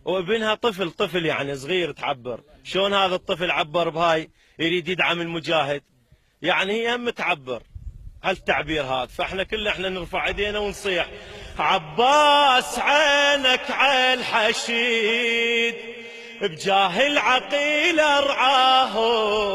وابنها طفل يعني صغير تعبر. شلون هذا الطفل عبر بهاي؟ يريد يدعم المجاهد، يعني هي هم تعبر هالتعبير هذا. فاحنا احنا نرفع ايدينا ونصيح عباس عينك على الحشيد، بجاه العقيل ارعاهم،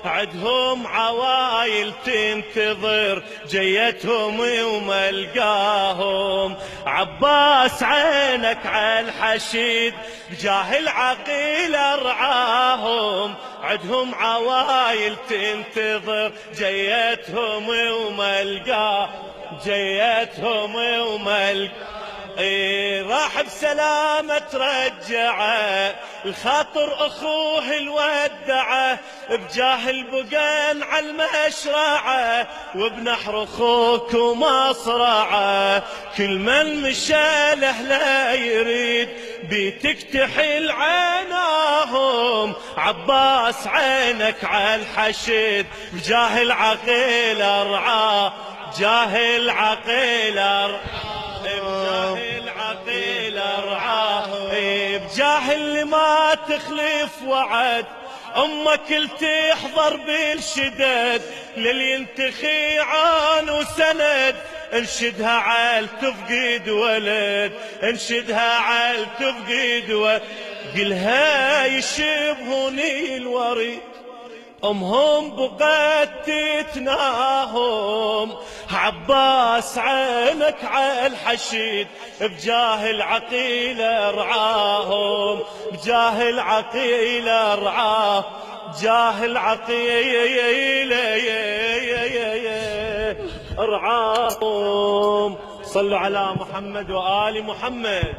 عدهم عوايل تنتظر جيتهم وما القاهم. عباس عينك على الحشيد، بجاه العقيل ارعاهم، عدهم عوايل تنتظر جيتهم وما القاهم، جيتهم وما القاهم. راح بسلامة ترجعه، الخاطر اخوه الودعه، بجاه البقان على المشرعه، وبنحر اخوك ومصرعه. كل من مشى له لا يريد بيتك تحل عيناهم. عباس عينك على الحشد، بجاه العقيل ارعاه، جاه العقيل ارعاه، بجاه العقيل ارعاه، بجاه اللي ما تخلف وعد. امك تحضر بالشدد للي ينتخي عان وسند، انشدها عال تفقد ولد، انشدها عال تفقد ولد. قلها يشبهوني الوريد، امهم بقت تتناهم. عباس عينك على الحشيد، بجاه العقيل ارعاهم، بجاه العقيل ارعاه، جاه العقيل ارعاهم. صلوا على محمد وآل محمد.